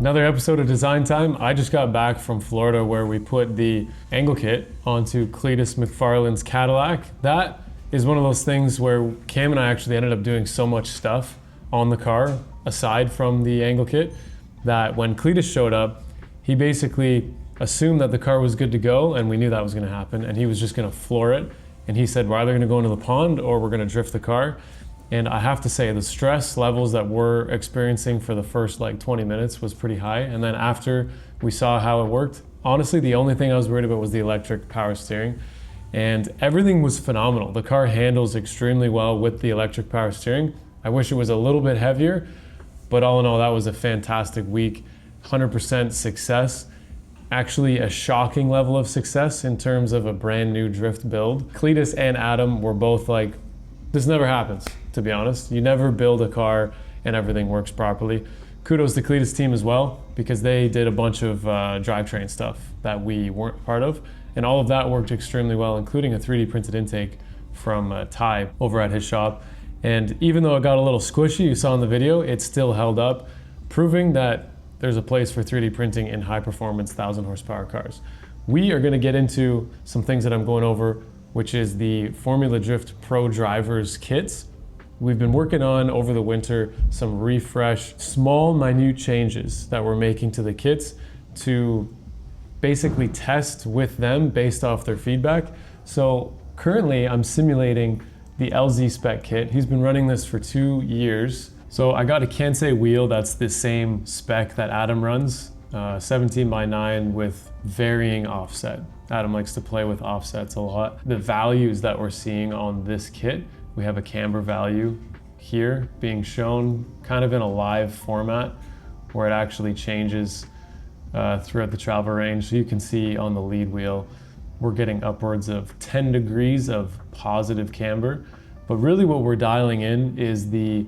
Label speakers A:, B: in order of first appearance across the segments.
A: Another episode of Design Time. I just got back from Florida where we put the angle kit onto Cletus McFarlane's Cadillac. That is one of those things where Cam and I actually ended up doing so much stuff on the car aside from the angle kit that when Cletus showed up, he basically assumed that the car was good to go, and we knew that was going to happen, and he was just going to floor it. And he said we're either going to go into the pond or we're going to drift the car. And I have to say the stress levels that we're experiencing for the first like 20 minutes was pretty high. And then after we saw how it worked, honestly, the only thing I was worried about was the electric power steering. And everything was phenomenal. The car handles extremely well with the electric power steering. I wish it was a little bit heavier, but all in all, that was a fantastic week. 100% success. Actually a shocking level of success in terms of a brand new drift build. Cletus and Adam were both like, this never happens, to be honest. You never build a car and everything works properly. Kudos to Cletus' team as well, because they did a bunch of drivetrain stuff that we weren't part of. And all of that worked extremely well, including a 3D printed intake from Ty over at his shop. And even though it got a little squishy, you saw in the video, it still held up, proving that there's a place for 3D printing in high performance 1,000 horsepower cars. We are gonna get into some things that I'm going over, which is the Formula Drift Pro Drivers kits. We've been working on over the winter some refresh, small, minute changes that we're making to the kits to basically test with them based off their feedback. So currently I'm simulating the LZ spec kit. He's been running this for 2 years. So I got a Kansei wheel that's the same spec that Adam runs, 17x9 with varying offset. Adam likes to play with offsets a lot. The values that we're seeing on this kit, we have a camber value here being shown kind of in a live format where it actually changes throughout the travel range. So you can see on the lead wheel, we're getting upwards of 10 degrees of positive camber. But really what we're dialing in is the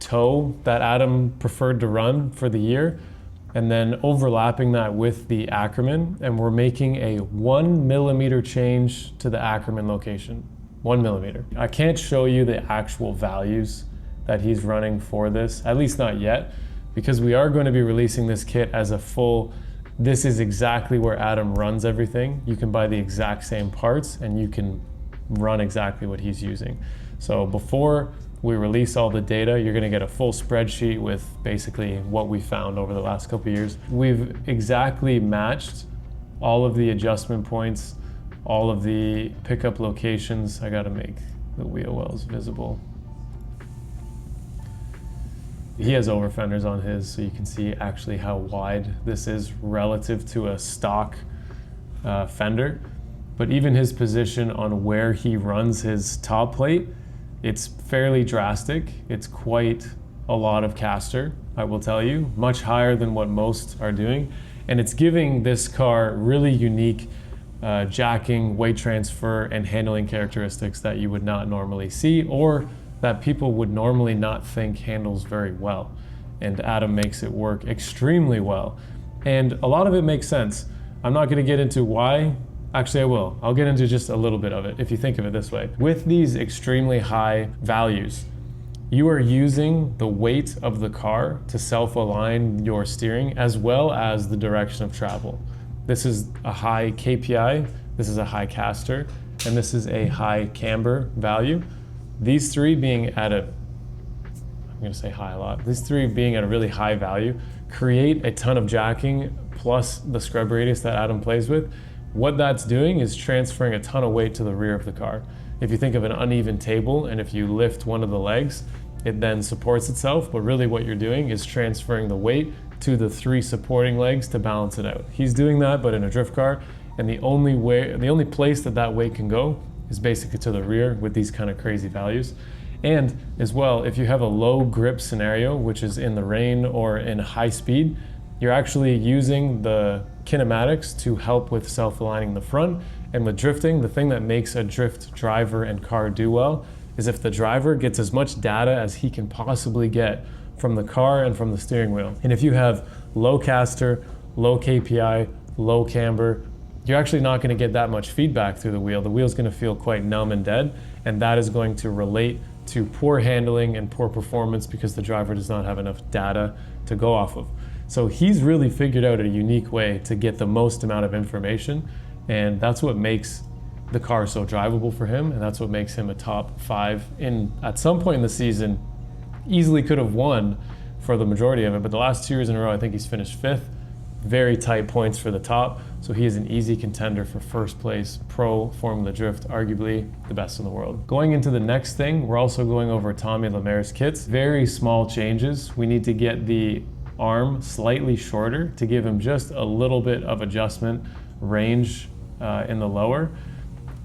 A: toe that Adam preferred to run for the year, and then overlapping that with the Ackermann, and we're making a 1 millimeter change to the Ackermann location. 1 millimeter. I can't show you the actual values that he's running for this, at least not yet, because we are going to be releasing this kit as a full, this is exactly where Adam runs everything. You can buy the exact same parts and you can run exactly what he's using. So before we release all the data, you're gonna get a full spreadsheet with basically what we found over the last couple of years. We've exactly matched all of the adjustment points, all of the pickup locations. I gotta make the wheel wells visible. He has over fenders on his, so you can see actually how wide this is relative to a stock fender. But even his position on where he runs his top plate, it's fairly drastic. It's quite a lot of caster, I will tell you, much higher than what most are doing. And it's giving this car really unique jacking, weight transfer, and handling characteristics that you would not normally see, or that people would normally not think handles very well. And Adam makes it work extremely well. And a lot of it makes sense. I'm not gonna get into why. Actually, I will. I'll get into just a little bit of it if you think of it this way. With these extremely high values, you are using the weight of the car to self-align your steering as well as the direction of travel. This is a high KPI, this is a high caster, and this is a high camber value. These three being at a, I'm gonna say high a lot, these three being at a really high value, create a ton of jacking plus the scrub radius that Adam plays with. What that's doing is transferring a ton of weight to the rear of the car. If you think of an uneven table and if you lift one of the legs, it then supports itself, but really what you're doing is transferring the weight to the 3 supporting legs to balance it out. He's doing that, but in a drift car, and the only place that that weight can go is basically to the rear with these kind of crazy values. And as well, if you have a low grip scenario, which is in the rain or in high speed, you're actually using the kinematics to help with self-aligning the front. And with drifting, the thing that makes a drift driver and car do well is if the driver gets as much data as he can possibly get from the car and from the steering wheel. And if you have low caster, low KPI, low camber, you're actually not going to get that much feedback through the wheel. The wheel's going to feel quite numb and dead, and that is going to relate to poor handling and poor performance because the driver does not have enough data to go off of. So he's really figured out a unique way to get the most amount of information, and that's what makes the car so drivable for him, and that's what makes him a top 5 in, at some point in the season, easily could have won for the majority of it, but the last 2 years in a row, I think he's finished 5th. Very tight points for the top, so he is an easy contender for first place pro Formula Drift, arguably the best in the world. Going into the next thing, we're also going over Tommy Lemaire's kits. Very small changes. We need to get the arm slightly shorter to give him just a little bit of adjustment range in the lower,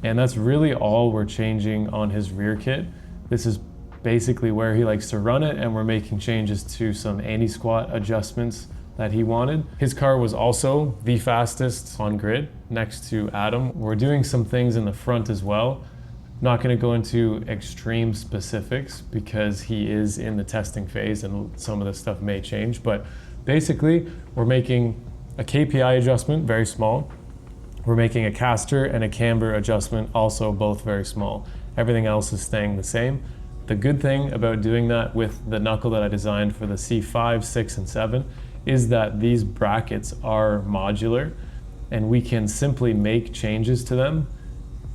A: and that's really all we're changing on his rear kit. This is basically where he likes to run it, and we're making changes to some anti-squat adjustments that he wanted. His car was also the fastest on grid next to Adam. We're doing some things in the front as well. Not gonna go into extreme specifics because he is in the testing phase and some of the stuff may change, but basically we're making a KPI adjustment, very small. We're making a caster and a camber adjustment, also both very small. Everything else is staying the same. The good thing about doing that with the knuckle that I designed for the C5, 6, and 7 is that these brackets are modular, and we can simply make changes to them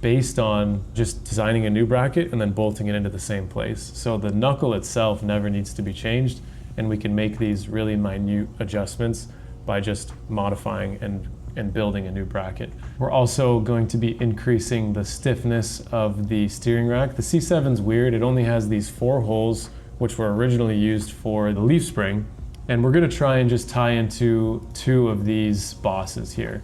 A: based on just designing a new bracket and then bolting it into the same place. So the knuckle itself never needs to be changed, and we can make these really minute adjustments by just modifying and building a new bracket. We're also going to be increasing the stiffness of the steering rack. The C7's weird. It only has these 4 holes, which were originally used for the leaf spring. And we're gonna try and just tie into 2 of these bosses here.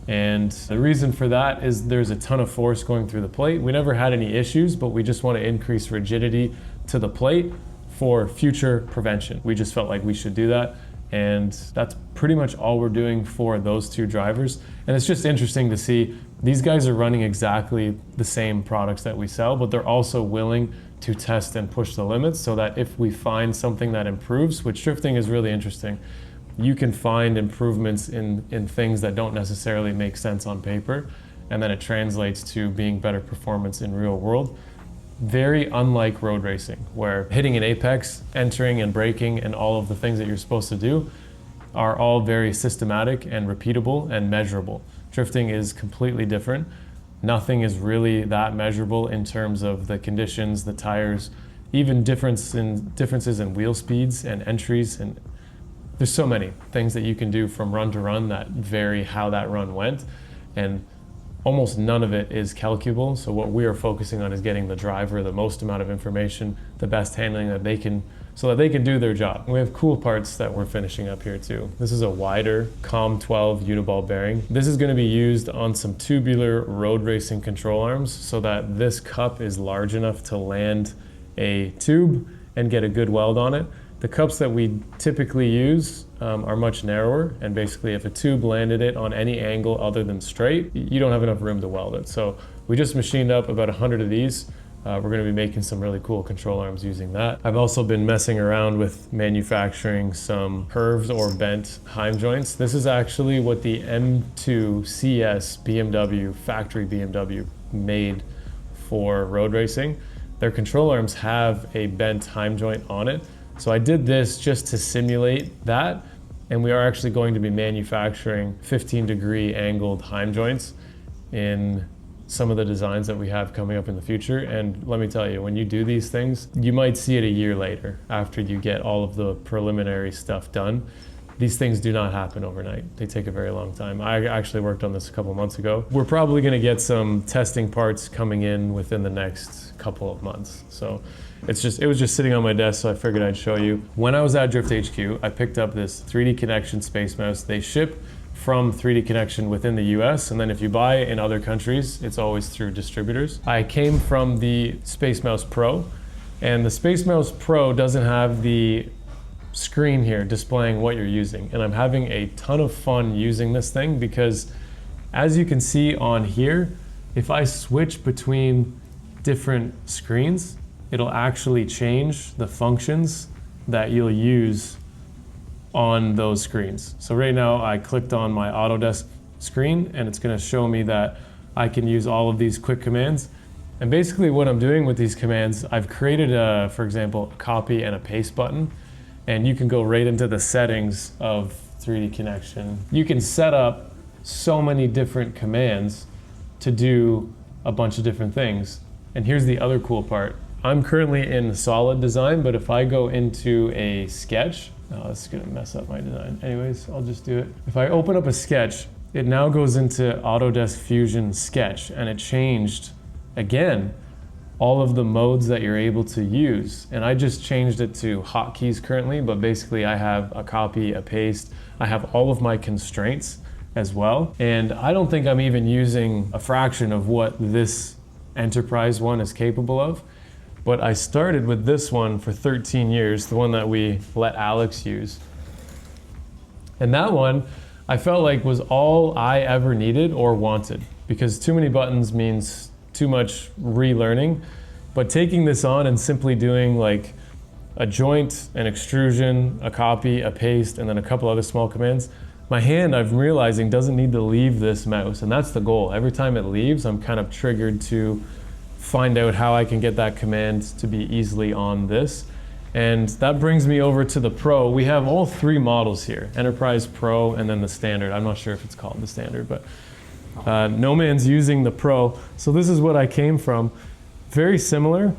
A: And the reason for that is there's a ton of force going through the plate. We never had any issues, but we just want to increase rigidity to the plate for future prevention. We just felt like we should do that. And that's pretty much all we're doing for those 2 drivers. And it's just interesting to see these guys are running exactly the same products that we sell, but they're also willing to test and push the limits so that if we find something that improves, which drifting is really interesting, you can find improvements in things that don't necessarily make sense on paper, and then it translates to being better performance in real world. Very unlike road racing, where hitting an apex, entering and braking, and all of the things that you're supposed to do are all very systematic and repeatable and measurable. Drifting is completely different. Nothing is really that measurable in terms of the conditions, the tires, even differences in wheel speeds and entries, and there's so many things that you can do from run to run that vary how that run went, and almost none of it is calculable. So what we are focusing on is getting the driver the most amount of information, the best handling that they can, so that they can do their job. We have cool parts that we're finishing up here too. This is a wider COM 12 uniball bearing. This is going to be used on some tubular road racing control arms so that this cup is large enough to land a tube and get a good weld on it. The cups that we typically use are much narrower, and basically if a tube landed it on any angle other than straight, you don't have enough room to weld it. So we just machined up about 100 of these. We're going to be making some really cool control arms using that. I've also been messing around with manufacturing some curved or bent Heim joints. This is actually what the M2 CS BMW, factory BMW, made for road racing. Their control arms have a bent Heim joint on it. So I did this just to simulate that, and we are actually going to be manufacturing 15-degree angled Heim joints in some of the designs that we have coming up in the future. And let me tell you, when you do these things, you might see it a year later after you get all of the preliminary stuff done. These things do not happen overnight. They take a very long time. I actually worked on this a couple months ago. We're probably gonna get some testing parts coming in within the next couple of months. So it was just sitting on my desk, so I figured I'd show you. When I was at Drift HQ, I picked up this 3D Connection Space Mouse. They ship from 3D Connection within the US, and then if you buy in other countries, it's always through distributors. I came from the Space Mouse Pro, and the Space Mouse Pro doesn't have the screen here displaying what you're using. And I'm having a ton of fun using this thing because, as you can see on here, if I switch between different screens, it'll actually change the functions that you'll use on those screens. So right now I clicked on my Autodesk screen and it's gonna show me that I can use all of these quick commands. And basically what I'm doing with these commands, I've created for example, a copy and a paste button, and you can go right into the settings of 3D connection. You can set up so many different commands to do a bunch of different things. And here's the other cool part. I'm currently in solid design, but if I go into a sketch, oh, this is gonna mess up my design. Anyways, I'll just do it. If I open up a sketch, it now goes into Autodesk Fusion Sketch, and it changed, again, all of the modes that you're able to use. And I just changed it to hotkeys currently, but basically I have a copy, a paste, I have all of my constraints as well. And I don't think I'm even using a fraction of what this enterprise one is capable of. But I started with this one for 13 years, the one that we let Alex use. And that one, I felt like was all I ever needed or wanted, because too many buttons means too much relearning. But taking this on and simply doing like a joint, an extrusion, a copy, a paste, and then a couple other small commands, my hand, I'm realizing, doesn't need to leave this mouse, and that's the goal. Every time it leaves, I'm kind of triggered to find out how I can get that command to be easily on this. And that brings me over to the Pro. We have all three models here, Enterprise, Pro, and then the Standard. I'm not sure if it's called the Standard, but no man's using the Pro. So this is what I came from. Very similar.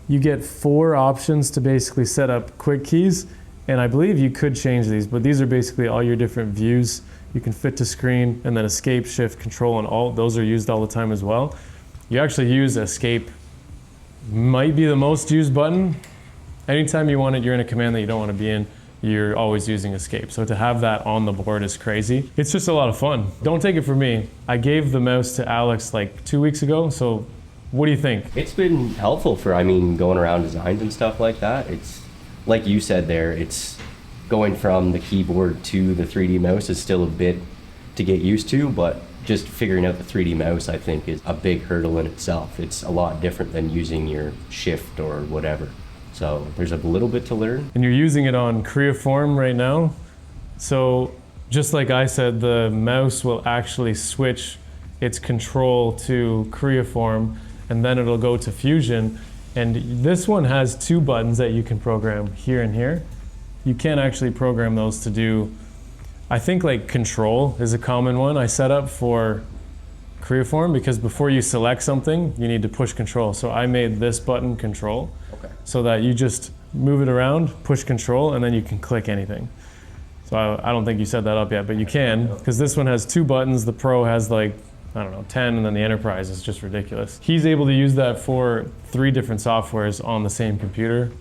A: You get 4 options to basically set up quick keys, and I believe you could change these, but these are basically all your different views. You can fit to screen, and then escape, shift, control, and alt. Those are used all the time as well. You actually use escape, might be the most used button. Anytime you want it, you're in a command that you don't want to be in, you're always using escape. So to have that on the board is crazy. It's just a lot of fun. Don't take it from me. I gave the mouse to Alex like 2 weeks ago, so what do you think?
B: It's been helpful for, going around designs and stuff like that. It's, like you said there, it's going from the keyboard to the 3D mouse is still a bit to get used to, but just figuring out the 3D mouse, I think, is a big hurdle in itself. It's a lot different than using your shift or whatever. So there's a little bit to learn.
A: And you're using it on Creaform right now. So just like I said, the mouse will actually switch its control to Creaform, and then it'll go to Fusion. And this one has 2 buttons that you can program, here and here. You can't actually program those to do, I think like control is a common one I set up for Creaform, because before you select something, you need to push control. So I made this button control, so that you just move it around, push control, and then you can click anything. So I don't think you set that up yet, but you can, because this one has 2 buttons. The Pro has like, I don't know, 10, and then the Enterprise is just ridiculous. He's able to use that for 3 different softwares on the same computer,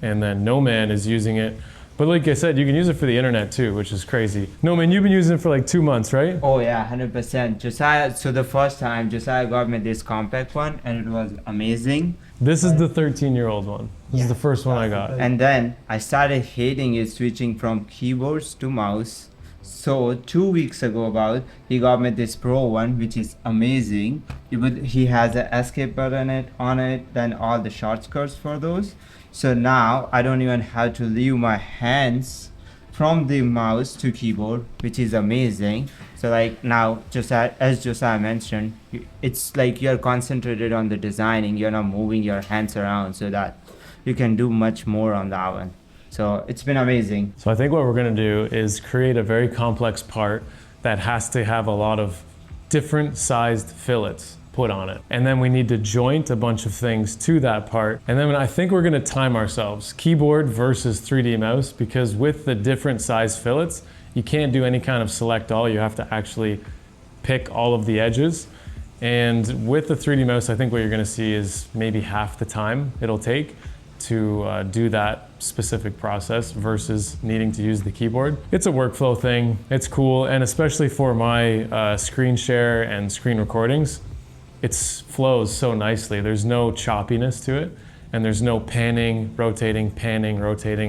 A: and then No Man is using it. But like I said, you can use it for the internet too, which is crazy. No man, you've been using it for like 2 months, right?
C: Oh yeah, 100%. Josiah, so the first time Josiah got me this compact one, and it was amazing.
A: This is the 13-year-old one. This is the first one I got.
C: And then I started hating it, switching from keyboards to mouse. So 2 weeks ago he got me this Pro one, which is amazing. He has an escape button on it, then all the shortcuts for those. So now I don't even have to leave my hands from the mouse to keyboard, which is amazing. So like now, just as Josiah mentioned, it's like you're concentrated on the designing, you're not moving your hands around, so that you can do much more on that one. So it's been amazing.
A: So I think what we're gonna do is create a very complex part that has to have a lot of different sized fillets put on it. And then we need to joint a bunch of things to that part. And then I think we're gonna time ourselves, keyboard versus 3D mouse, because with the different size fillets, you can't do any kind of select all. You have to actually pick all of the edges. And with the 3D mouse, I think what you're gonna see is maybe half the time it'll take to do that specific process versus needing to use the keyboard. It's a workflow thing, it's cool, and especially for my screen share and screen recordings, it flows so nicely. There's no choppiness to it, and there's no panning, rotating.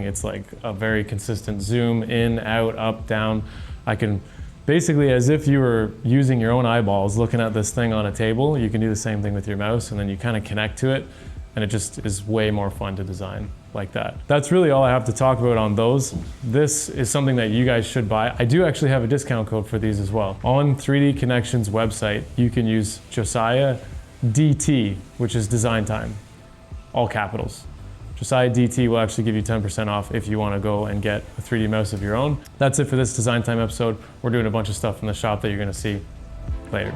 A: It's like a very consistent zoom, in, out, up, down. I can basically, as if you were using your own eyeballs looking at this thing on a table, you can do the same thing with your mouse, and then you kind of connect to it, and it just is way more fun to design like that. That's really all I have to talk about on those. This is something that you guys should buy. I do actually have a discount code for these as well. On 3D Connection's website, you can use Josiah DT, which is design time, all capitals. Josiah DT will actually give you 10% off if you want to go and get a 3D mouse of your own. That's it for this Design Time episode. We're doing a bunch of stuff in the shop that you're going to see later.